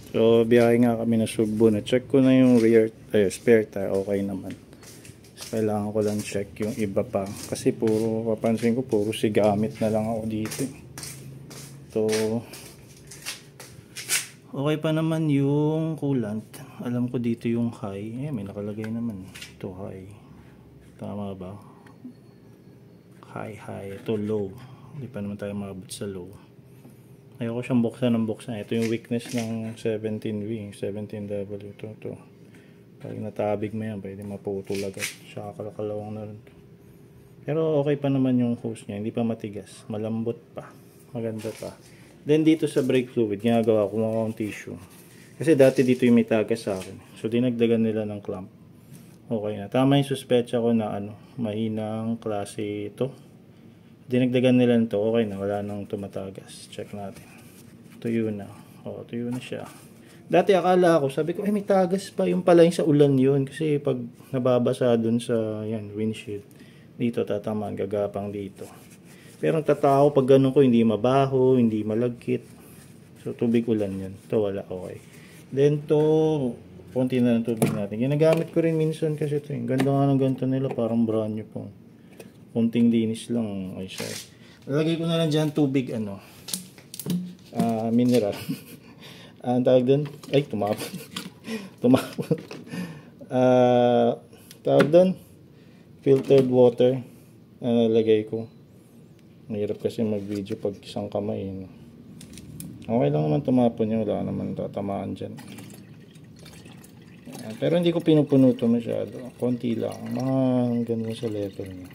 So biyahe nga kami na Sugbo, na check ko na yung rear spare tire, okay naman. So, kailangan ko lang check yung iba pa kasi puro papansin ko puro sigamit na lang ako dito. So okay pa naman yung coolant. Alam ko dito yung high. May nakalagay naman ito high. Tama ba? High. Ito low. Hindi pa naman tayo maabot sa low. Ayoko siyang buksan ng buksan. Ito yung weakness ng 17V, 17W. Ito. Pag natabig mo yan, pwede maputol agad. Tsaka kalakalawang na rin. Pero okay pa naman yung hose niya. Hindi pa matigas. Malambot pa. Maganda pa. Then dito sa brake fluid, ginagawa ko mga tissue. Kasi dati dito yung may tagas sa akin. So dinagdagan nila ng clamp. Okay na. Tama yung suspecha ko na mahinang klase ito. Dinagdagan nila nito, okay na, wala nang tumatagas. Check natin. Tuyo na. Tuyo na siya. Dati akala ko, sabi ko, may tagas pa. Yung pala yung sa ulan yun. Kasi pag nababasa dun sa windshield, dito tatamaan, gagapang dito. Pero tatao pag ganun ko, hindi mabaho, hindi malagkit. So tubig ulan yun. Ito wala, okay. Then to, konti na ng tubig natin. Ginagamit ko rin minsan kasi ito. Ganda nga ng ganito nila, parang brand new po. Kunting linis lang. Ay siya. Lalagay ko na lang dyan tubig mineral. Ang tawag doon? Ay, tumapon. Tawag doon? Filtered water. Nalagay ko. Mahirap kasi mag-video pag isang kamay. Okay lang naman tumapon yun. Wala naman tatamaan dyan. Pero hindi ko pinupuno ito masyado. Konti lang. Mga ganun sa level niya.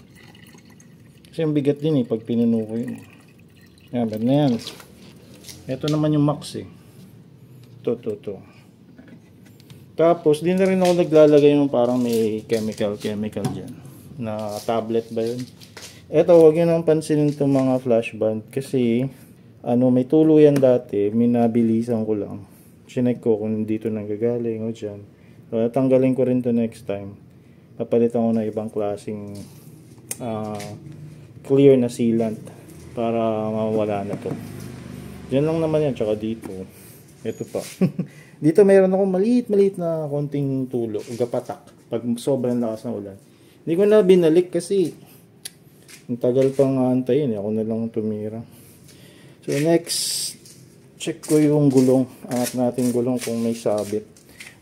Kasi yung bigat din pag pinuno ko yun. Yan, bad na yan. Ito naman yung max Ito. Tapos, di na rin ako naglalagay yung parang may chemical dyan. Na tablet ba yun? Ito, huwag yun ang pansinin itong mga flash band. Kasi, may tulo yan dati. Minabilisan ko lang. Chinek ko kung dito nanggagaling o dyan. So, tanggalin ko rin to next time. Papalitan ko na ibang klaseng clear na sealant para mawala na to. Diyan lang naman yan, tsaka dito. Ito pa. Dito mayroon ako maliit na konting tulo, gapatak. Pag sobrang lakas ng ulan. Hindi ko na binalik kasi ang tagal pang aantayin. Ako na lang tumira. So next, check ko yung gulong. Angat natin gulong kung may sabit.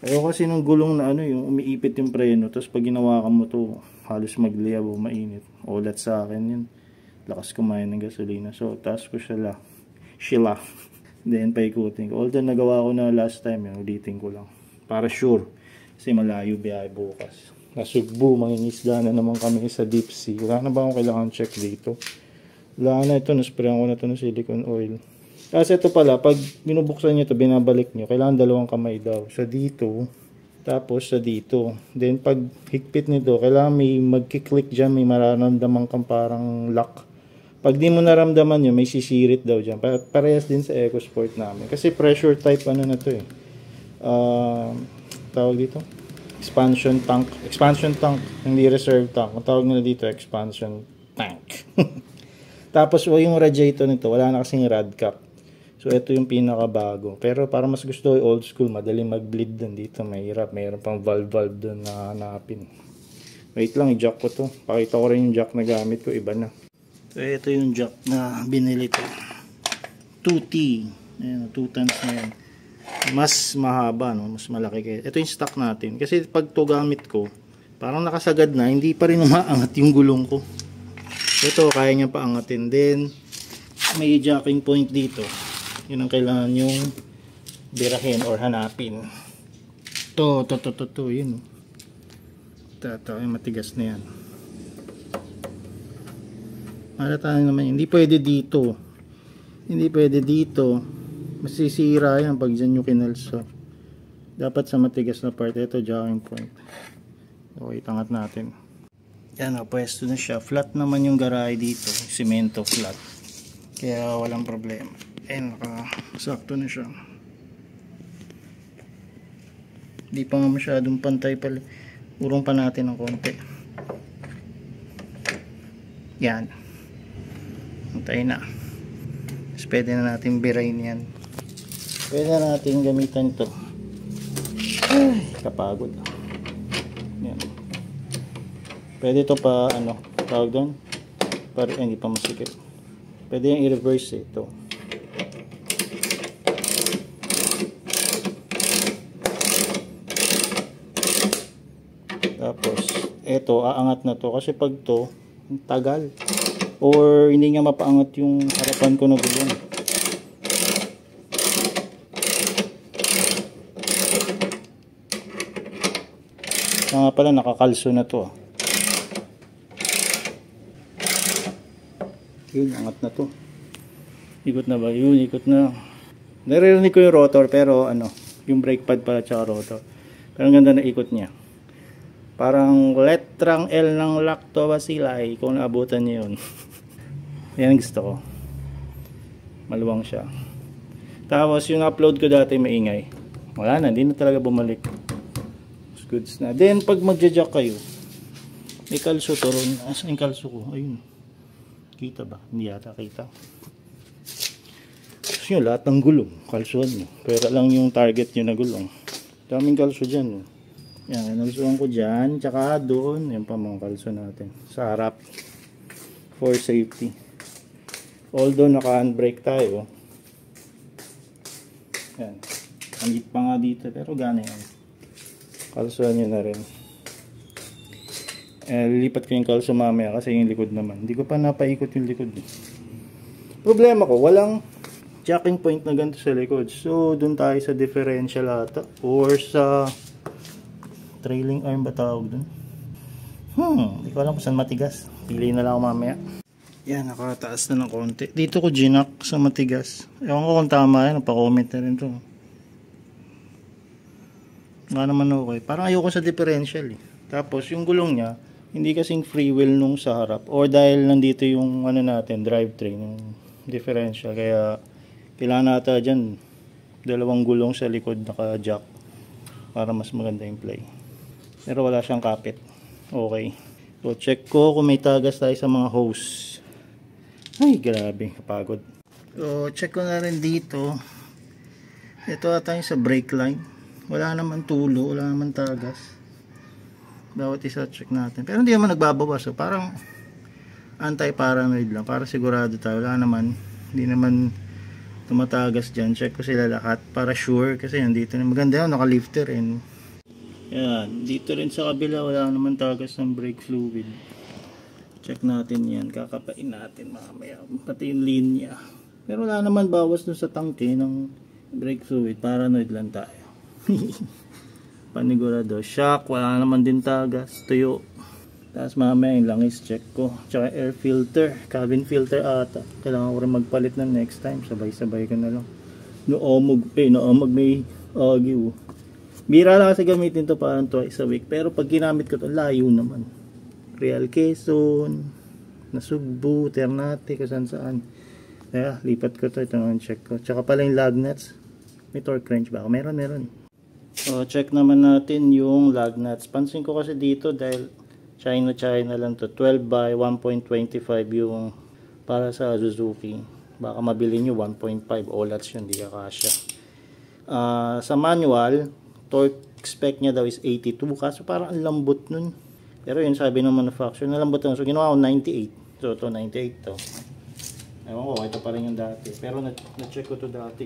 Ayoko kasi nung gulong na yung umiipit yung preno. Tapos pag ginawakan mo to, halos magliab o mainit. Ulat sa akin yun. Lakas kumain ng gasolina. So, taas ko sila. Then, paikutin ko. Although nagawa ko na last time, ulitin ko lang. Para sure. Kasi malayo biyahe bukas. Nasugbo, mangingisda na naman kami sa deep sea. Wala na ba akong kailangan check dito? Wala na ito. Nasprayan ko na ito ng silicone oil. Kasi ito pala, pag binubuksan nyo ito, binabalik nyo, kailangan dalawang kamay daw. Sa dito, tapos sa dito. Then, pag higpit nito, kailangan may magkiklik dyan, may mararamdaman kang parang lock. Pag di mo naramdaman yun, may sisirit daw dyan. Parehas din sa EcoSport namin. Kasi pressure type na to tawag dito? Expansion tank. Hindi reserve tank. Ang tawag nila dito, expansion tank. Tapos, yung radiator nito, wala na kasing rad cap. So, ito yung pinakabago. Pero, para mas gusto old school, madali mag-bleed dun dito. Mahirap. Mayroon pang valve dun na hanapin. Wait lang, i-jack ko to. Pakita ko rin yung jack na gamit ko. Iba na. So, ito yung jack na binili ko. 2T. Ayan, 2 tons na yan. Mas mahaba, mas malaki kayo. Ito yung stock natin. Kasi pag to gamit ko, parang nakasagad na, hindi pa rin umaangat yung gulong ko. Ito, kaya niya paangatin. Then, may jacking point dito. Yun ang kailangan yung birahin or hanapin. Ito, yun. Ito, yung matigas na yan. Malata naman, hindi pwede dito. Masisira yan pag dyan yung kinalsa. Dapat sa matigas na part. Ito, jacking point. Okay, tangat natin. Yan, pwesto na siya. Flat naman yung garahe dito. Simento flat. Kaya walang problema. Sakto na siya. Hindi pa nga masyadong pantay pala. Urong pa natin ng konti. Yan. Antay na. Mas pwede na natin birayin yan. Pwede na natin gamitan ito. Ay, kapagod. Yan. Pwede ito pa, ano, tawag doon? Para hindi pa masikip. Pwede yung i-reverse ito. Tapos, ito, aangat na to. Kasi pag to, tagal. Or hindi nga mapaangat yung harapan ko na gulong. Nga pala, nakakalso na to. Yun, angat na to. Ikot na ba? Yun, ikot na. Naririnig ko yung rotor, pero ano, yung brake pad pala tsaka rotor. Pero ang ganda na ikot niya. Parang letrang L ng lactobacilli kung naabutan niyo yun. Yan gusto ko. Maluwang siya. Tapos yung upload ko dati maingay. Wala na, hindi na talaga bumalik. Goods na. Then pag magja-jack kayo, may kalso to ron. Asan yung kalso ko? Ayun. Kita ba? Hindi yata kita. Tapos yun, lahat ng gulong. Kalsuhan nyo. Pero lang yung target nyo na gulong. Daming kalso dyan. Yan, nalsuhan ko dyan. Tsaka doon, yung pa mga kalso natin. Sa harap. For safety. Although naka-handbrake tayo. Yan. Angit pa nga dito. Pero gana yan. Kalsuhan nyo na rin. Lilipat ko yung kalso mamaya kasi yung likod naman. Hindi ko pa napaikot yung likod. Problema ko, walang jacking point na ganito sa likod. So, dun tayo sa differential ata. Or sa trailing arm ba tawag dun? Hindi ko alam kung saan matigas. Pili na lang ako mamaya. Yan, nakataas na ng konti. Dito ko ginak sa matigas. Ewan ko kung tama yan. Napa-comment na rin to. Nga naman okay. Parang ayoko sa differential eh. Tapos yung gulong niya, hindi kasing free wheel nung sa harap. Or dahil nandito yung ano natin, drivetrain, yung differential. Kaya kailangan natin dyan dalawang gulong sa likod naka-jack para mas maganda yung play. Pero wala siyang kapit. Okay. So check ko kung may tagas tayo sa mga hose. Ay grabe, kapagod. So check ko na rin dito. Ito ata yung sa brake line. Wala naman tulo, wala naman tagas. Bawat isa check natin. Pero hindi naman nagbabawas. So parang anti-paranoid lang. Para sigurado tayo. Wala naman. Hindi naman tumatagas dyan. Check ko sila lahat para sure. Kasi nandito na maganda yun. Naka-lifter and yan. Dito rin sa kabila wala naman tagas ng brake fluid. Check natin yan. Kakapain natin mamaya. Pati yung linya. Pero wala naman bawas dun sa tangke ng brake fluid. Paranoid lang tayo. Panigurado. Shock, wala naman din tagas. Tuyo. Tapos mamaya yung langis check ko. Tsaka air filter, cabin filter ata. Kailangan ko rin magpalit na next time. Sabay-sabay ko na lang. Noomog may agyo. Bira lang kasi gamitin to parang twice a week. Pero pag ginamit ko to, layo naman. Real Quezon, Nasugbu, Ternate, kung saan. Kaya lipat ko to. Ito naman check ko. Tsaka pala yung lug nuts. May torque wrench ba? Meron. So, check naman natin yung lug nuts. Pansin ko kasi dito dahil China lang to. 12 by 1.25 yung para sa Suzuki. Baka mabili nyo 1.5 OLATs yun. Di ka kasya. Sa manual, torque spec niya daw is 82. Kaso parang ang lambot nun. Pero yun sabi ng manufacturer, nalambot nun. So, ginawa ko 98. So, ito 98 to. Ewan ko, ito pa rin yung dati. Pero na-check ko to dati.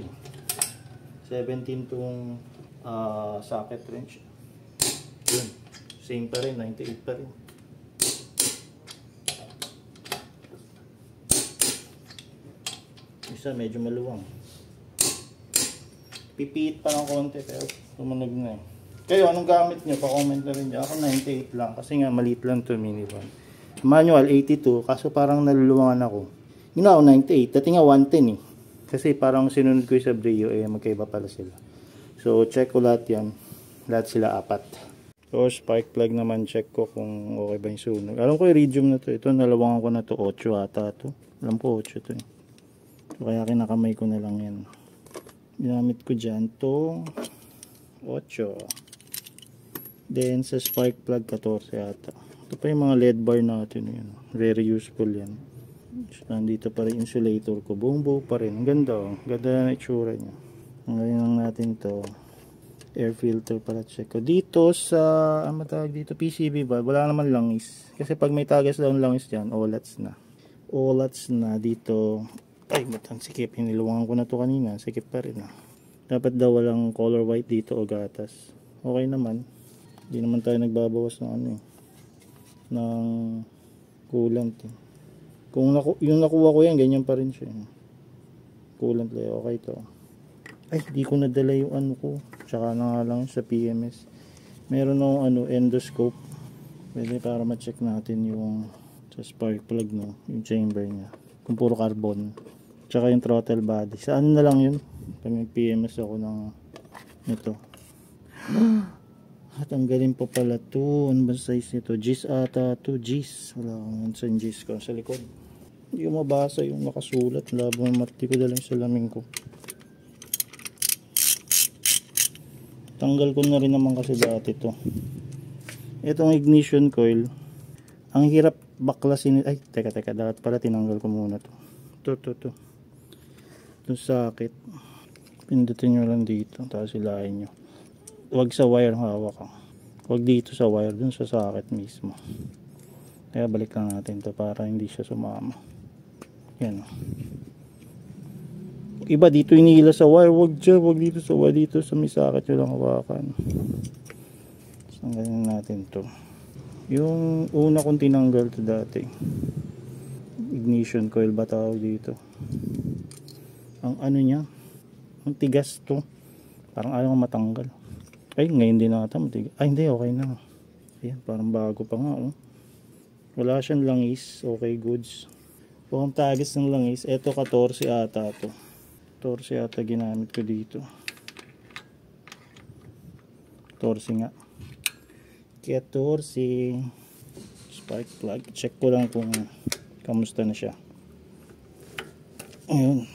17 tong socket wrench. Yun. Same pa rin, 98 pa rin. Isa medyo maluwang. Pipiit pa ng konti pero tumunog na eh. Kayo, anong gamit nyo? Pa-comment na rin dyan. Ako 98 lang kasi nga maliit lang to minivan. Manual 82 kaso parang naluluwangan ako. Yun ako 98. Dati nga 110 eh. Kasi parang sinunod ko yung sa Brio eh magkaiba pala sila. So check ko lahat yan. Lahat sila apat. So spark plug naman check ko kung okay ba yung sunog. Alam ko iridium na to. Ito nalawangan ko na to. 8 ata to. Alam ko 8 to eh. So, kaya kinakamay ko na lang yan. Ginamit ko dyan to 8. Then sa spark plug 14 ata. Ito pa yung mga LED bar natin. Yan. Very useful yan. Nandito pa rin insulator ko. Buong buo pa rin. Ang ganda oh. Ganda na itsura niya. Ngayon lang natin to. Air filter pala check ko. Dito sa, ano tawag dito, PCB ba? Wala naman langis. Kasi pag may tagas daw langis dyan, olats na. Olats na dito. Ay, matang sikip. Hiniluwangan ko na to kanina. Sikip pa rin ah. Dapat daw walang color white dito o gatas. Okay naman. Hindi naman tayo nagbabawas ng ano eh. Ng coolant eh. Kung yung nakuha ko yan, ganyan pa rin siya. Coolant lang. Okay to. Ay, di ko nadala yung ano ko. Tsaka na nga lang sa PMS. Meron akong ano, endoscope. Pwede para ma-check natin yung sa spark plug, no? Yung chamber niya. Kung puro carbon. Tsaka yung throttle body. Saan na lang yun? Pag nag-PMS ako ng ito. At ang galing pa pala to. Ano ba size nito? Gis ata to. Gis. Wala akong saan Gis ko. Sa likod. Hindi ko mabasa yung nakasulat. Labo ng mati ko dalang salamin ko. Tanggal ko na rin naman kasi dati to. Itong ignition coil, ang hirap baklasin. Ay, teka, dapat pala tinanggal ko muna to. To. Itong socket. Pindutin nyo lang dito. Tapos ilahin nyo. Huwag sa wire hawak ka. Huwag dito sa wire, dun sa socket mismo. Kaya balik lang natin to para hindi siya sumama. Yan. Iba dito inihila sa wire, wag dito sa wire, dito sa may socket nyo lang hawakan. So, ganyan natin to. Yung una kong tinanggal to dati, ignition coil ba tawag dito, ang ano niya, ang tigas to, parang ayaw matanggal. Ay, ngayon din nata matigas. Ay, hindi, okay na. Ayan, parang bago pa nga oh. Wala siyang langis, okay, goods. Kung ang tagas ng langis, eto 14 ata to. 14 ata ginamit ko dito. 14 nga. 14 spark plug. Check ko lang kung kamusta na siya. Ayun.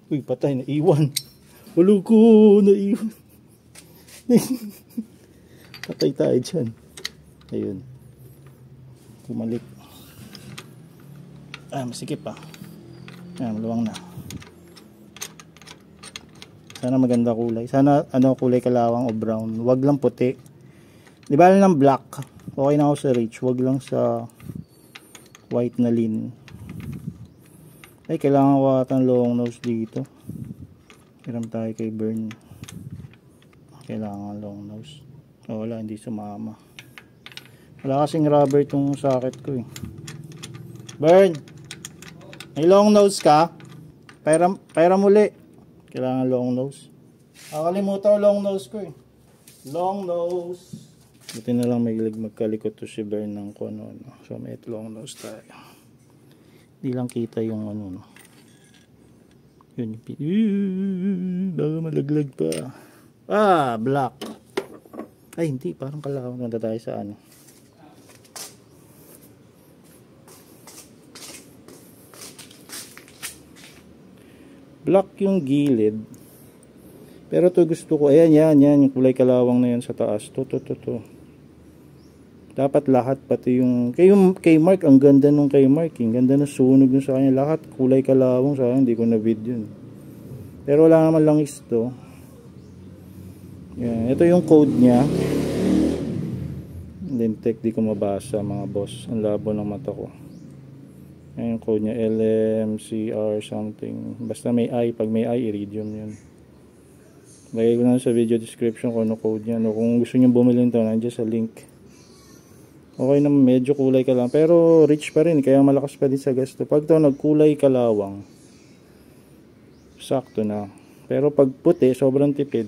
Uy, patay, naiwan. Walo ko, naiwan. Patay tayo dyan. Ayun. Kumalik. Masikip pa. Maluwang na. Sana maganda kulay. Sana kulay kalawang o brown. Wag lang puti. Di ba lang black? Okay na ako sa rich. Wag lang sa white na lin. Ay, kailangan ko atang long nose dito. Hiram tayo kay Burn. Kailangan long nose. Wala, hindi sumama. Wala kasing rubber itong socket ko eh. Burn! May long nose ka? Pairam muli. Kailangan long nose. Nakalimutan ko long nose ko eh. Long nose. Buti na lang may magkalikot to si Bern ng kung ano. So may long nose tayo. Hindi lang kita yung ano. No. Yun yung baka malaglag pa. Black. Ay hindi, parang kalawang ganda tayo sa ano. Black yung gilid. Pero to gusto ko. Ayan, yan. Yung kulay kalawang na yan sa taas. To. Dapat lahat, pati yung kay Mark, ang ganda nung kay Mark. Ang ganda na sunog nung sa kanya. Lahat kulay kalawang sa kanya. Hindi ko na video yun. Pero wala naman lang isto. Yan. Ito yung code niya. Lintec, di ko mabasa mga boss. Ang labo ng mata ko. Ayan yung code niya, LMCR something. Basta may I, pag may I, iridium yun. Lagay ko na sa video description kung ano code niya. No? Kung gusto niyo bumili nito, nandiyan sa link. Okay naman, medyo kulay ka lang. Pero rich pa rin, kaya malakas pa din sa gasto. Pag ito nagkulay kalawang, sakto na. Pero pag puti, sobrang tipid,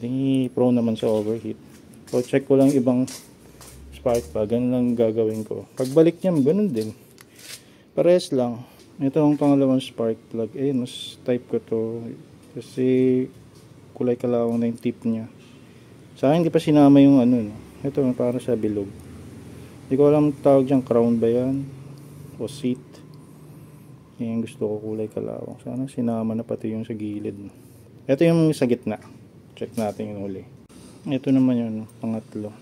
prone naman sa overheat. So check ko lang ibang spark plug. Ganun lang gagawin ko. Pagbalik niya, ganun din. Pares lang. Ito ang pangalawang spark plug. Mas type ko to. Kasi kulay kalawang na yung tip niya. Sa akin hindi pa sinama yung ano. Ito para sa bilog. Hindi ko alam tawag dyan. Crown ba yan? O seat. Yan gusto ko kulay kalawang. Sana sinama na pati yung sa gilid. Ito yung sa gitna. Check natin yung uli. Ito naman yun. Pangatlo.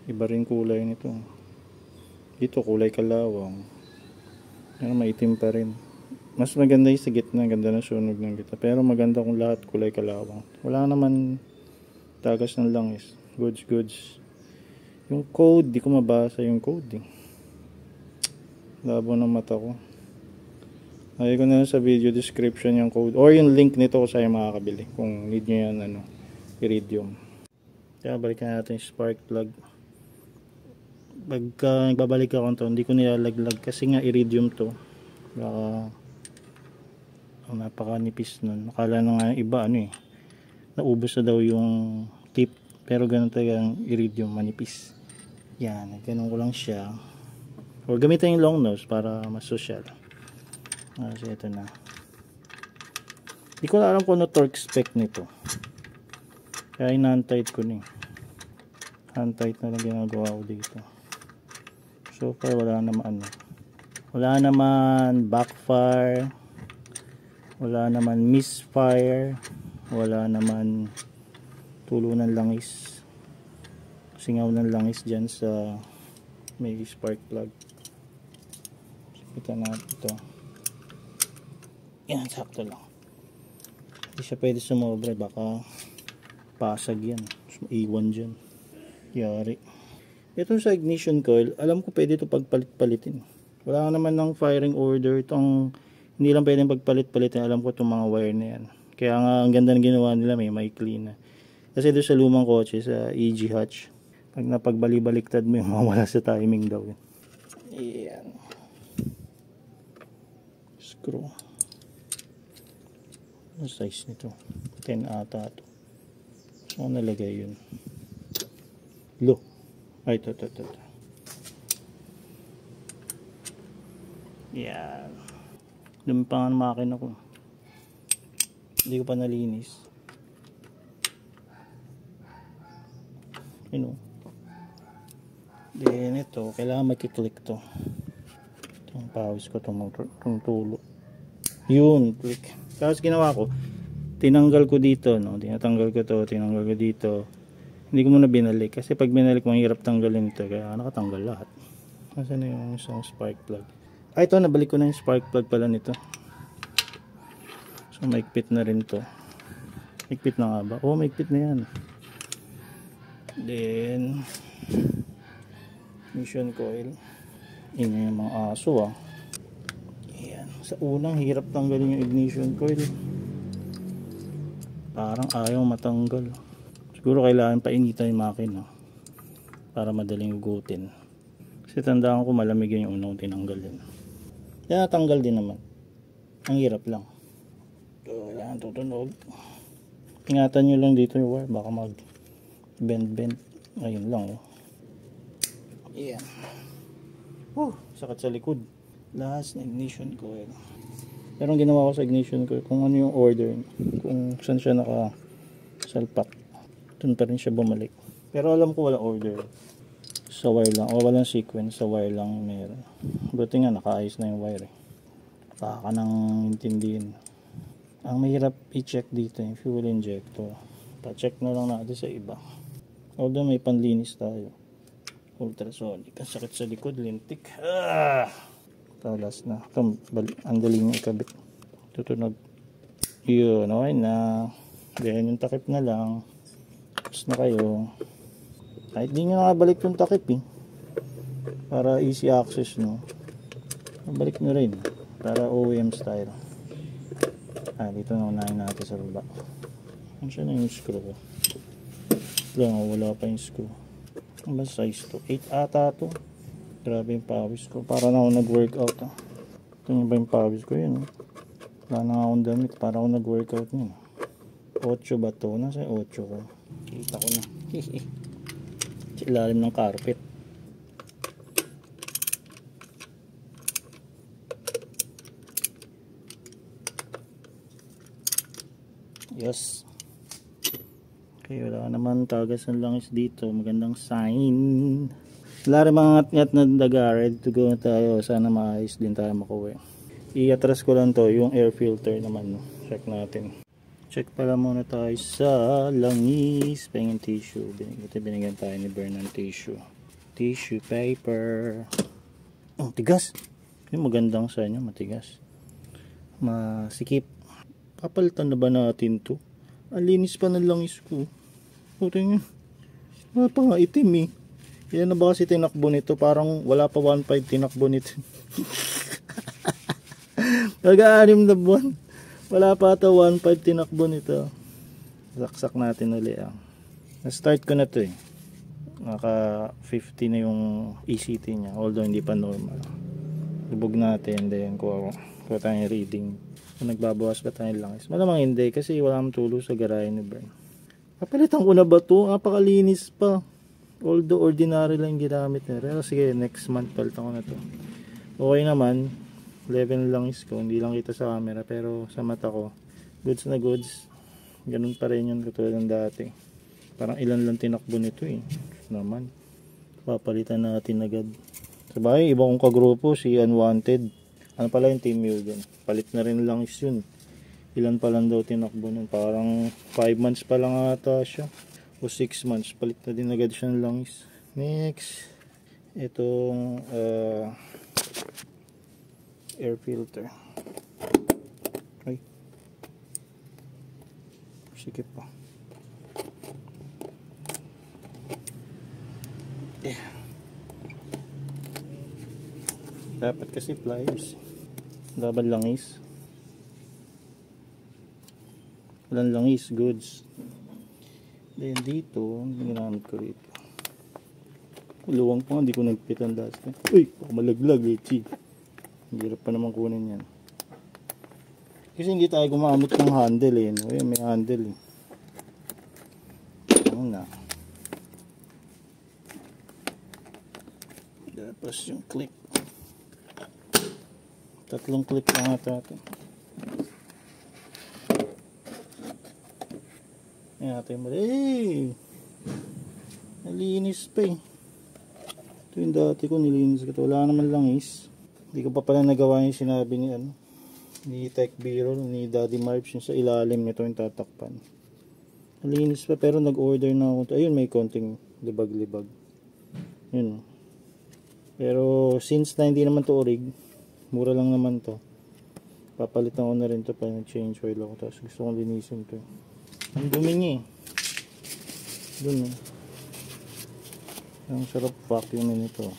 Iba rin kulay nito. Dito kulay kalawang. Yan, maitim pa rin. Mas maganda yung sa gitna, ganda ng sunog ng gitna. Pero maganda kung lahat kulay kalawang. Wala naman tagas ng langis. Goods. Yung code, di ko mabasa yung code eh. Labo ng mata ko. Ay ko na sa video description yung code. Or yung link nito kung saan makakabili. Kung need nyo yan, iridium. Kaya balikan natin yung spark plug. Pagka nagbabalik ako ito, hindi ko nilalaglag kasi nga iridium to. Baka napakanipis nun. Akala na nga yung iba naubos na daw yung tip. Pero ganun talaga ang iridium, manipis. Yan, ganun ko lang siya. Or gamitin yung long nose para mas social. Kasi ito na. Hindi ko alam kung ano torque spec nito. Kaya in-hand-tight ko na hand-tight na lang ginagawa ko dito. So far wala naman wala naman backfire, wala naman misfire, wala naman tulo ng langis, singaw ng langis dyan sa may spark plug. Kita natin ito. Yan, sakto lang. Hindi siya pwede sumobra, baka pasag yan, iwan dyan, yari. Ito sa ignition coil, alam ko pwede ito pagpalit-palitin. Wala naman ng firing order. Itong hindi lang pwedeng pagpalit-palitin. Alam ko itong mga wire na yan. Kaya nga ang ganda ng ginawa nila, may clean na. Kasi doon sa lumang kotse, sa EG hatch, pag napagbali-baliktad mo yung mawala sa timing daw. Yan. Screw. Ano size nito? 10 ata ito. Saan nalagay yun? Lo. Ay, ito. Yan. Dumi pa nga ng makina ko. Hindi ko pa nalinis. Then ito, kailangan makiklik to. Itong pawis ko, itong tulo. Yun, click. Tapos ginawa ko, tinanggal ko dito, tinatanggal ko to, tinanggal ko dito. Hindi ko muna binalik kasi pag binalik mo hirap tanggalin ito, kaya nakatanggal lahat. Nasaan na yung isang spark plug? Ito, nabalik ko na yung spark plug pala nito. So maikpit na rin to. Maikpit na nga ba? Oh, maikpit na yan. Then ignition coil. Yun yung mga aso Ayan. Sa unang hirap tanggalin yung ignition coil. Parang ayaw matanggal. Siguro kailangan painitan yung makina para madaling ugutin. Kasi tandaan ko malamig yung unang tinanggal din. Yan, natanggal din naman. Ang hirap lang. So, yan, tutunog. Ingatan nyo lang dito yung wire. Baka mag bend. Ayun lang. Yan. Sakit sa likod. Last na ignition coil. Pero ang ginawa ko sa ignition coil, kung ano yung order, kung saan siya nakasalpak, doon pa rin siya bumalik. Pero alam ko walang order. Sa wire lang. O walang sequence. Sa wire lang meron. Buti nga nakaayos na yung wire. Baka nang intindihin. Ang mahirap i-check dito yung fuel injector. Pa-check na lang natin sa iba. Although may panlinis tayo. Ultrasonic. Ang sakit sa likod. Lintik. Talas na. Ito, ang daling ikabit. Tutunog. Yun. Okay na. Then yung takip na lang. Tapos na kayo. Kahit di nyo nakabalik yung takip para easy access balik nyo rin para OEM style. Dito na unahin natin sa baba. Ano siya na yung screw ko? Wala pa yung screw. Ano ba size to? 8 ata to. Grabe yung pawis ko. Para na ako nag-workout Ito ba yung pawis ko yun Wala na akong damit. Para ako nag-workout 8 ba to? Nasa 8 ko. Kita ko na. Sa ilalim ng carpet. Yes. Okay, wala naman tagas ng langis dito. Magandang sign. Wala rin mga ngat-ngat na daga. Ready to go na tayo. Sana maayos din tayo makuwi. I-atras ko lang to. Yung air filter naman. Check natin. Check pala muna tayo sa langis. Pahingin tissue. Binigyan tayo ni Bern ng tissue. Tissue paper. Tigas. Yung magandang sa inyo, matigas. masikip. Papalitan na ba natin to? Ang linis pa ng langis ko. Puti nga. Wala pa nga itim eh. Yan na ba kasi tinakbo nito? Parang wala pa 1.5 tinakbo nito. Nag-6 na buwan. Wala pa ata 1.5 tinakbo nito. Saksak natin uli ah. Na-start ko na to eh. Naka 50 na yung ECT niya. Although hindi pa normal. Lubog natin. Then kuha tayong reading. Kung nagbabawas ba tayong langis? Malamang hindi kasi wala akong tulo sa garahe ni Bern. Papalitan ko na ba ito? Napakalinis pa. Although ordinary lang ginamit na. Pero sige, next month palitan ko na to. Okay naman. Level langis ko. Hindi lang kita sa camera. Pero sa mata ko, goods na goods. Ganun pa rin yun katulad ng dati. Parang ilan lang tinakbo nito eh. Naman. Papalitan natin agad. Sabay, iba kong kagrupo, si Unwanted. Ano pala yung Team Mugen? Palit na rin langis yun. Ilan pa lang daw tinakbo nun. Parang 5 months pa lang ata siya. O 6 months. Palit na din agad siya ng langis. Next. Itong air filter. Ay. Sikip pa. Dapat kasi pliers. Dapat langis. Walang langis, goods. Then dito, ginamit ko rito. Luwang pa, hindi ko nagpitan last time. Uy, malaglag eh, chi. Hirap pa naman kunin yan. Kasi hindi tayo gumamit ng handle eh. No? May handle eh. Ano na. Tapos yung clip. 3 clip lang ata ito. Ayan natin mali. Hey! Nalinis pa eh. Ito yung dati ko nilinis ko. Wala naman langis. Hindi ko pa pala nagawa yung sinabi ni Tech Biro, ni Daddy Marps yung sa ilalim nito yung tatakpan. Nalinis pa pero nag-order na ako. Ayun, may konting libag-libag. Yun. Pero since na hindi naman to orig, mura lang naman to. Papalitan ko na rin to pa nag-change oil ako. Tapos gusto kong linisin to. Ang dumi niya eh. Dun eh. Ang sarap vacuumin ito.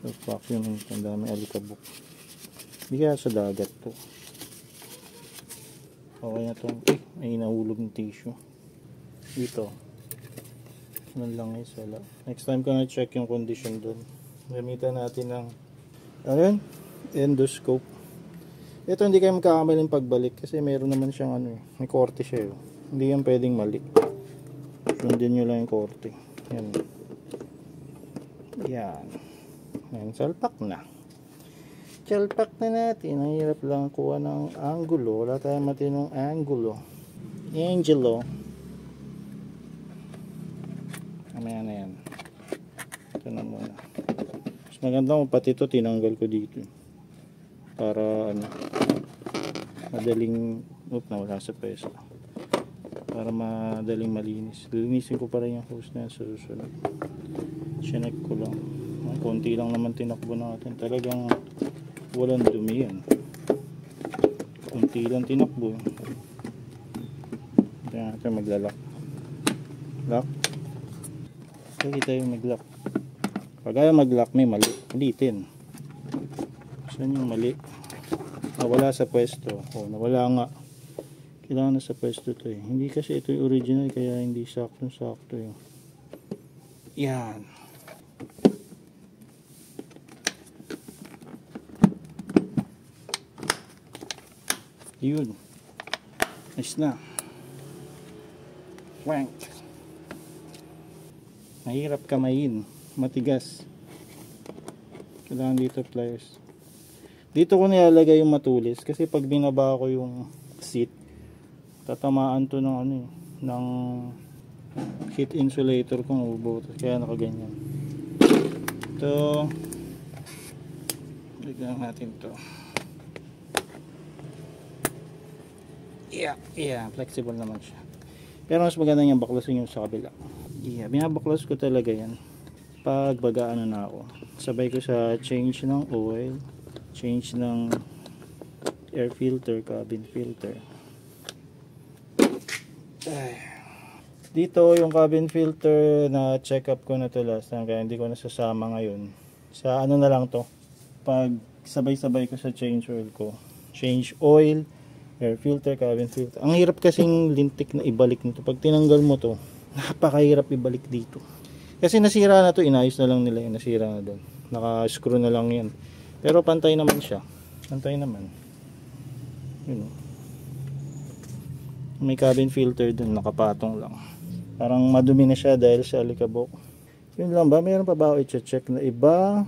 Sarap vacuumin ito. Ang dami alikabok. Hindi kaya sa dagat to. Okay na to. May nahulog ng tissue. Dito. Nun lang eh. Wala. Next time ko na check yung condition dun. Gamitan natin ng ayun, endoscope. Ito hindi kayo magkakamaling pagbalik kasi meron naman siyang may korte siya eh. Hindi yan pwedeng mali. Sundin nyo lang yung korte. Yan. Yan. Yan, salpak na. Salpak na natin. Ang hirap lang kuha ng angulo. Wala tayong matinong angulo. Angelo. Mamaya na yan. Ito na muna. Mas maganda kung pati ito tinanggal ko dito. Para madaling nawala sa pwesto. Para madaling malinis. Linisin ko pa rin yung hose na sa susunod. Chinek ko lang. Konti lang naman tinakbo natin. Talagang walang dumi yan. Konti lang tinakbo. Kaya natin maglalak. Lock. Lagi tayo maglock. Pag ayaw maglock may mali. Ulitin. Saan yung mali? Nawala sa pwesto. O nawala nga. Kailangan na sa pwesto to eh. Hindi kasi ito yung original kaya hindi sakto-sakto eh. Yan. Yun. Nice na. Wank. Mahirap kamayin. Matigas. Kailangan dito pliers. Dito ko nilalagay yung matulis kasi pag binaba ko yung seat, tatamaan to ng ng heat insulator kung ubutas. Kaya nakaganyan. Ito. Bigyan natin to. Yeah, flexible naman siya. Pero mas maganda yung baklasin yung sa kabila. Yeah, binabaklas ko talaga yan. Pag bagaan na ako. Sabay ko sa change ng oil, change ng air filter, cabin filter. Dito yung cabin filter na check up ko na to last time, kaya hindi ko nasasama ngayon. Sa ano na lang to, pag sabay-sabay ko sa change oil ko. Change oil, air filter, cabin filter. Ang hirap kasing lintik na ibalik nito. Pag tinanggal mo to, napakahirap ibalik dito. Kasi nasira na to, inayos na lang nila yun, nasira na doon. Naka-screw na lang yan. Pero pantay naman siya. Pantay naman. Yun. May cabin filter dun, nakapatong lang. Parang madumi na siya dahil sa alikabok. Yun lang ba? Mayroon pa ba ako i-check na iba?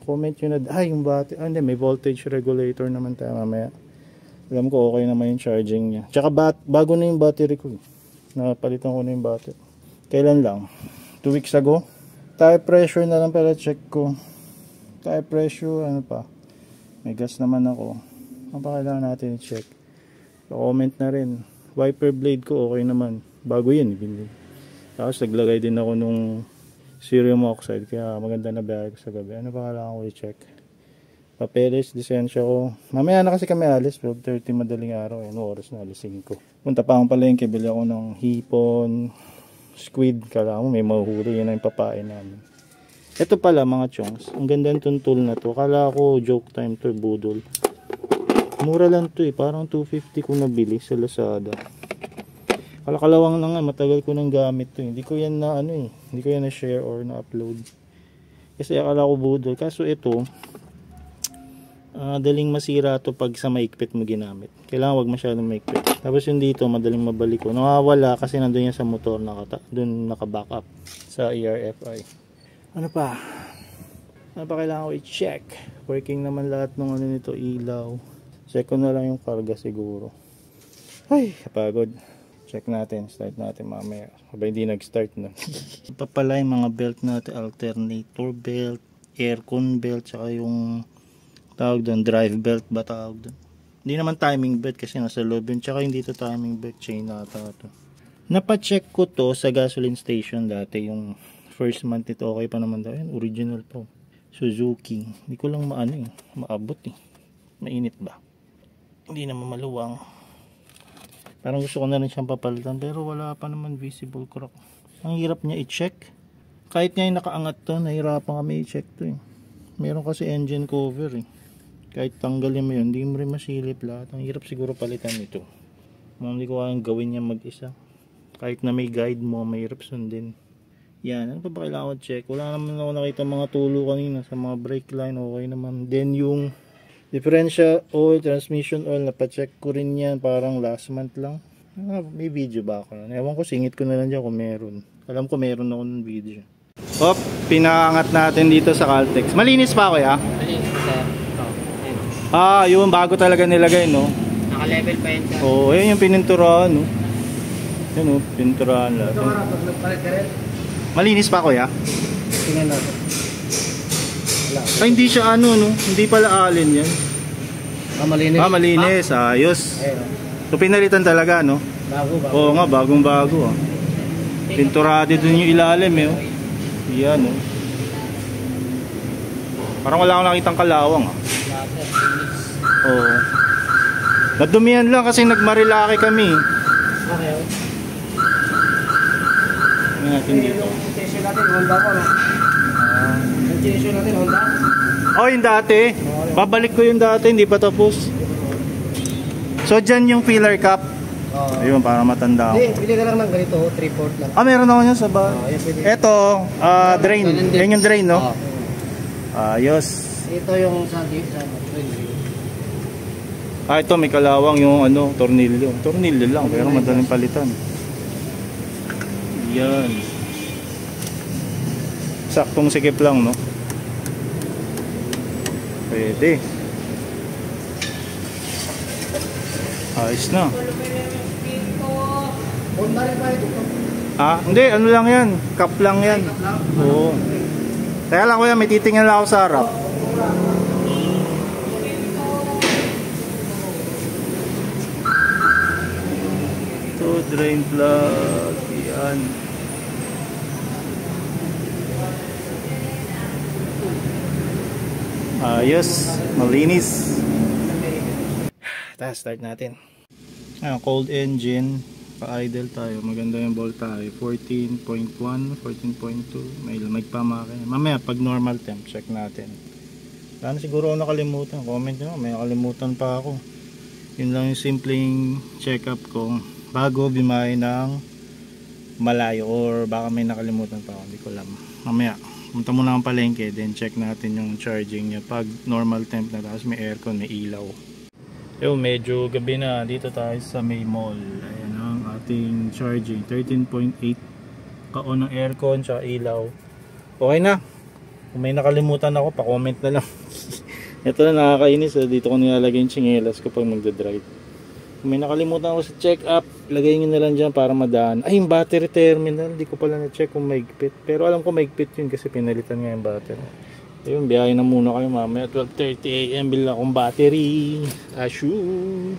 Comment yun na, yung battery. Hindi, may voltage regulator naman tayo mamaya. Alam ko okay naman yung charging niya. Tsaka bago na yung battery ko. Napalitan ko na yung battery. Kailan lang? 2 weeks ago. Tire pressure na lang pala check ko. Tire pressure, ano pa? May gas naman ako. Ano pa kailangan natin i-check? Comment na rin. Wiper blade ko okay naman. Bago yun. Tapos naglagay din ako nung cerium oxide. Kaya maganda na biyahe ko sa gabi. Ano pa kailangan ko i-check? Papeles, lisensya ko. Mamaya na kasi kami alis. 12:30 madaling araw. Ano oras na? Alis 5. Punta pa akong palengke. Bili ako ng hipon, squid. Kala mo may mahuhuli. Yan ang papain namin. Ito pala mga chongs. Ang ganda nitong tool na to. Kala ko joke time to, budol. Mura lang to eh. Parang 250 ko nabili sa Lazada. Kalakalawang na nga. Matagal ko nang gamit to. Hindi ko yan na hindi ko yan na share or na upload. Kasi akala ko budol. Kaso ito, daling masira to pag sa maikpit mo ginamit. Kailangan wag masyadong maikpit. Tapos yung dito, madaling mabalik ko. Nawawala kasi nandun yan sa motor. Dun naka-backup sa ERFI. Ano pa? Ano pa kailangan ko i-check? Working naman lahat ng ano nito, ilaw. Check ko na lang yung karga siguro. Ay, kapagod. Check natin, start natin mamaya. Habang hindi nag-start na. Papala yung mga belt natin, alternator belt, aircon belt, saka yung tawag doon, drive belt ba tawag doon. Hindi naman timing belt kasi nasa loob yun. Tsaka hindi to timing belt, chain nata to. Napacheck ko to sa gasoline station dati. Yung first month ito, okay pa naman daw. Yan, original to. Suzuki. Hindi ko lang maabot eh. Mainit ba? Hindi naman maluwang. Parang gusto ko na rin siyang papalitan. Pero wala pa naman visible crack. Ang hirap niya i-check. Kahit nga yung nakaangat to, nahirapan kami i-check to eh. Meron kasi engine cover eh. Kahit tanggalin mo yun, hindi mo rin masilip lahat. Ang hirap siguro palitan ito. Hindi ko kayang gawin niya mag-isa. Kahit na may guide mo, mahirap sundin. Yan, ano pa ba kailangan ko check? Wala naman ako nakita mga tulo kanina sa mga brake line. Okay naman. Then yung differential oil, transmission oil, napacheck ko rin yan. Parang last month lang. May video ba ako? Ewan ko, singit ko na lang dyan kung meron. Alam ko meron ako ng video. Hop, pinaangat natin dito sa Caltex. Malinis pa ako ya? Malinis sir. Yun, bago talaga nilagay, no? Naka-level pa yun sir. Oo, yun yung pininturahan, no? Yun, no? Pinturahan lahat. Malinis pa ako ya? Tingnan natin. Ay, hindi siya no? Hindi pala alin yan. Malinis. Malinis. Ayos. So, pinalitan talaga, no? Bago. Oo nga, bagong-bago, Pinturado dun yung ilalim, eh. Yan, Parang wala akong nakitang kalawang, Oo. Nadumihan lang kasi nagmarilaki kami. Okay. Tingnan natin dito. Yung station natin, Honda ko, no? Yung station natin, Honda? Yung dati. Babalik ko yung dati, hindi pa tapos. So, dyan yung filler cap. Ayun, para matanda ako. Hindi, bili ka lang ng ganito, 3/4 lang. Meron ako nyo sa ba? Ito, drain. Yan yung drain, no? Ayos. Ito yung sa drain. Ito may kalawang yung tornilyo. Tornilyo lang, pero madaling palitan. Yan. Saktong sikip lang, no? Pwede. Ayos na. Honda rin pa ito. Hindi, ano lang yan. Cup lang yan. Oo. Kaya lang kuya, may titingnan lang ako sa harap. Ito, drain plug. Yan. Ayos. Malinis. Start natin. Cold engine. Pa-idle tayo. Maganda yung voltage. 14.1, 14.2. May magpamake. Mamaya pag normal temp, check natin. Sana siguro ako nakalimutan. Comment nyo, may nakalimutan pa ako. Yun lang yung simpleng check up ko bago bimahe ng malayo, or baka may nakalimutan pa ako, hindi ko alam. Mamaya punta muna ang palengke, then check natin yung charging niya pag normal temp na, tapos may aircon, may ilaw. Medyo gabi na. Dito tayo sa may mall. Ayan ang ating charging, 13.8 ka-on ng aircon tsaka ilaw. Okay na. Kung may nakalimutan ako, pa-comment na lang. Ito na, nakakainis. Dito ko nilalagay yung tsinelas ko pag magdadrive. Kung may nakalimutan ako sa check up, lagay nyo na lang dyan para madaan. Ay, yung battery terminal, di ko pala na-check kung maigpit. Pero alam ko maigpit yun kasi pinalitan nga yung battery. Ayun, biyahe na muna kayo mamaya. 12:30 AM, bil akong battery. Ashoo!